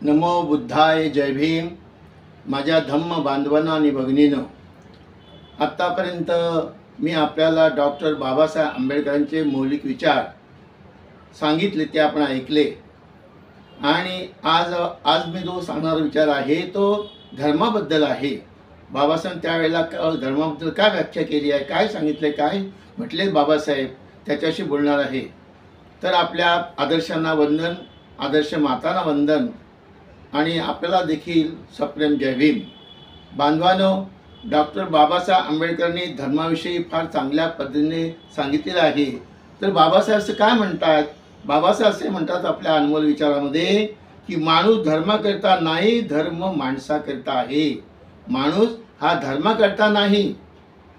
नमो बुद्धाय जय भीम। माझ्या धम्म बांधवांनो आणि भगिनींनो, आत्तापर्यंत मी आपल्याला डॉक्टर बाबासाहेब आंबेडकरांचे मौलिक विचार सांगितले, ते आपण ऐकले। आणि आज मी जो सांगणारा विचार आहे तो धर्माबद्दल आहे। बाबासाहेब त्यावेळेला धर्माबद्दल काय व्याख्या केली आहे, काय सांगितले, काय म्हटले बाबासाहेब, त्याच्याशी बोलणार आहे। तर आपल्या आदर्शांना वंदन, आदर्श मातांना वंदन आणि आपल्याला देखील सप्रेम जय भीम। बांधवांनो, डॉक्टर बाबासाहेब आंबेडकरांनी धर्माविषयी फार चांगल्या पद्धतीने सांगितलेलं आहे। तर बाबासाहेब असे काय म्हणतात? बाबासाहेब असे म्हणतात आपल्या अनमोल विचारामध्ये की माणूस धर्माकरता नाही, धर्म माणसाकरता आहे। माणूस हा धर्माकरता नाही,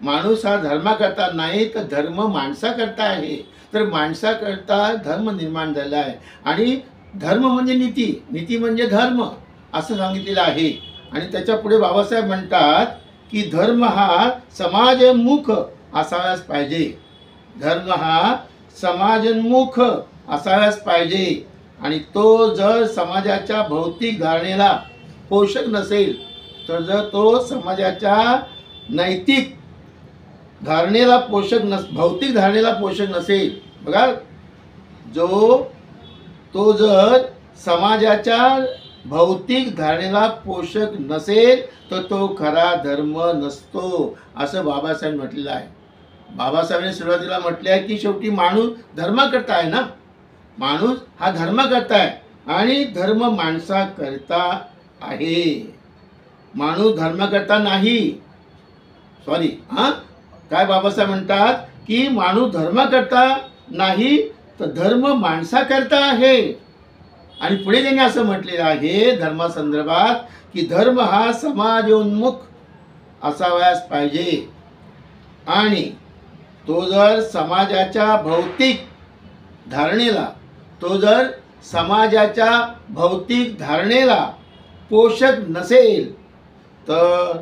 माणूस हा धर्माकरता नाही, तर धर्म माणसाकरता आहे। तर माणसाकरता धर्म निर्माण झाला आहे आणि धर्म म्हणजे नीती, नीती म्हणजे धर्म असं सांगितलेलं आहे। आणि त्याच्या पुढे बाबासाहेब म्हणतात की धर्म हा समाजोन्मुख असायलाच पाहिजे, धर्म हा समाजोन्मुख असायलाच पाहिजे। आणि तो जर समाजाच्या भौतिक धारणेला पोषक नसेल, तर जर तो समाजाच्या नैतिक धारणेला भौतिक धारणेला पोषक नसेल, बघा, तो जर समाजाच्या भौतिक धारणेला पोषक नसेल तर तो खरा धर्म नसतो, असं बाबासाहेब म्हटलेलं आहे। बाबासाहेबांनी सुरुवातीला म्हटले आहे की शेवटी माणूस धर्माकरता आहे ना, माणूस हा धर्माकरता आहे आणि धर्म माणसाकरता आहे। माणूस धर्माकरता नाही, सॉरी, काय बाबासाहेब म्हणतात की माणूस धर्माकरता नाही, तर धर्म माणसाकरता आहे। आणि पुढे त्यांनी असं म्हटलेलं आहे धर्मासंदर्भात की धर्म हा समाजोन्मुख असावयास पाहिजे आणि तो जर समाजाच्या भौतिक धारणेला पोषक नसेल तर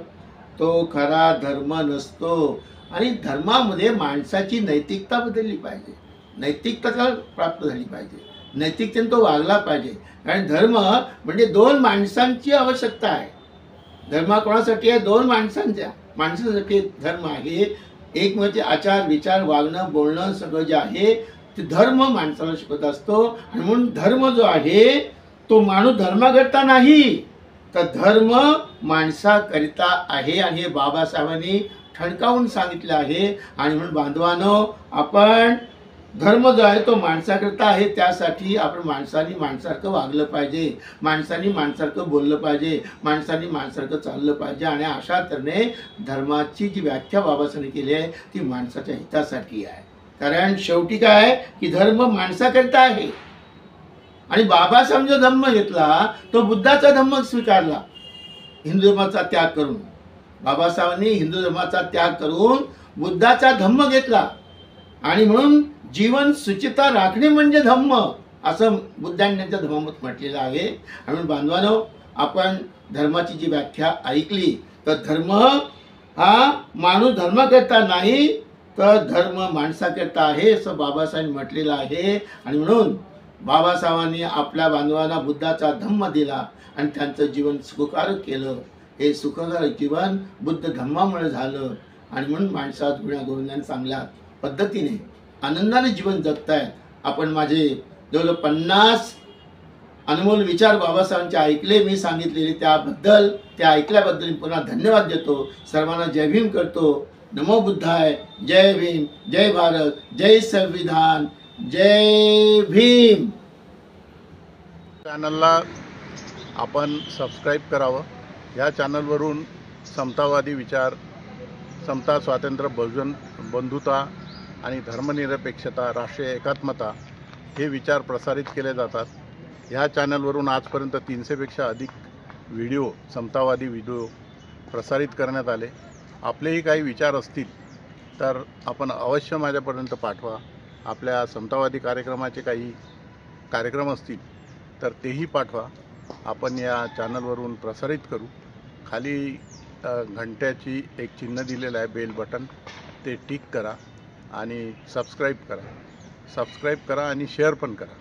तो खरा धर्म नसतो। आणि धर्मामध्ये माणसाची नैतिकता बदलली पाहिजे, नैतिकता प्राप्त झाली पाहिजे, नैतिकतेने तो वागला पाहिजे। आणि धर्म म्हणजे दोन माणसांची आवश्यकता आहे। धर्म कोणासाठी आहे? दोन माणसांसाठी धर्म आहे। एक म्हणजे आचार विचार, वागणं बोलणं सगळं जे आहे ते धर्म माणसाला शिकवत असतो। आणि म्हणून धर्म जो आहे तो माणूस धर्माकरता नाही, तर धर्म माणसाकरिता आहे। आणि हे बाबासाहेबांनी ठणकावून सांगितलं आहे। आणि म्हणून बांधवांनो, आपण धर्म जो आहे तो माणसाकरता आहे, त्यासाठी आपण माणसांनी माणसासारखं वागलं पाहिजे, माणसांनी माणसासारखं बोललं पाहिजे, माणसांनी माणसासारखं चाललं पाहिजे। आणि अशा तऱ्हेने धर्माची जी व्याख्या बाबासाहेबांनी केली आहे ती माणसाच्या हितासाठी आहे। कारण शेवटी काय आहे की धर्म माणसाकरता आहे। आणि बाबासाहेब जो धम्म घेतला तो बुद्धाचा धम्म स्वीकारला, हिंदू धर्माचा त्याग करून। बाबासाहेबांनी हिंदू धर्माचा त्याग करून बुद्धाचा धम्म घेतला। आणि म्हणून जीवन सुचिता राखणे म्हणजे धम्म, असं बुद्धांनी त्यांच्या धम्मात म्हटलेलं आहे। आणि बांधवांनो, आपण धर्माची जी व्याख्या ऐकली तर धर्म हा माणूस धर्माकरता नाही, तर धर्म माणसाकरता आहे, असं बाबासाहेबांनी म्हटलेलं आहे। आणि म्हणून बाबासाहेबांनी आपल्या बांधवांना बुद्धाचा धम्म दिला आणि त्यांचं जीवन सुखकारक केलं। हे सुखकारक जीवन बुद्ध धम्मामुळे झालं। आणि म्हणून माणसात गुण्यागोविंदाने चांगल्या पद्धतीने आनंदाने जीवन जगतायत। आपण माझे जवळ 50 अनमोल विचार बाबासाहेबांचे ऐकले, मी सांगितलेले ते ऐकल्याबद्दल पुन्हा धन्यवाद देतो। सर्वांना जय भीम करतो। नमो बुद्धाय, जय भीम, जय भारत, जय संविधान, जय भीम। चॅनलला आपण सबस्क्राईब करावं। या चॅनलवरून समतावादी विचार, समता, स्वातंत्र्य, बहुजन बंधुता आणि धर्मनिरपेक्षता, राष्ट्रीय एकात्मता हे विचार प्रसारित केले जातात। ह्या चॅनलवरून आजपर्यंत 300पेक्षा अधिक व्हिडिओ, समतावादी व्हिडिओ प्रसारित करण्यात आले। आपलेही काही विचार असतील तर आपण अवश्य माझ्यापर्यंत पाठवा। आपल्या समतावादी कार्यक्रमाचे काही कार्यक्रम असतील तर तेही पाठवा, आपण या चॅनलवरून प्रसारित करू। खाली घंट्याची एक चिन्ह दिलेलं आहे, बेल बटन, ते टिक करा आणि सबस्क्राईब करा आणि शेअर पण करा।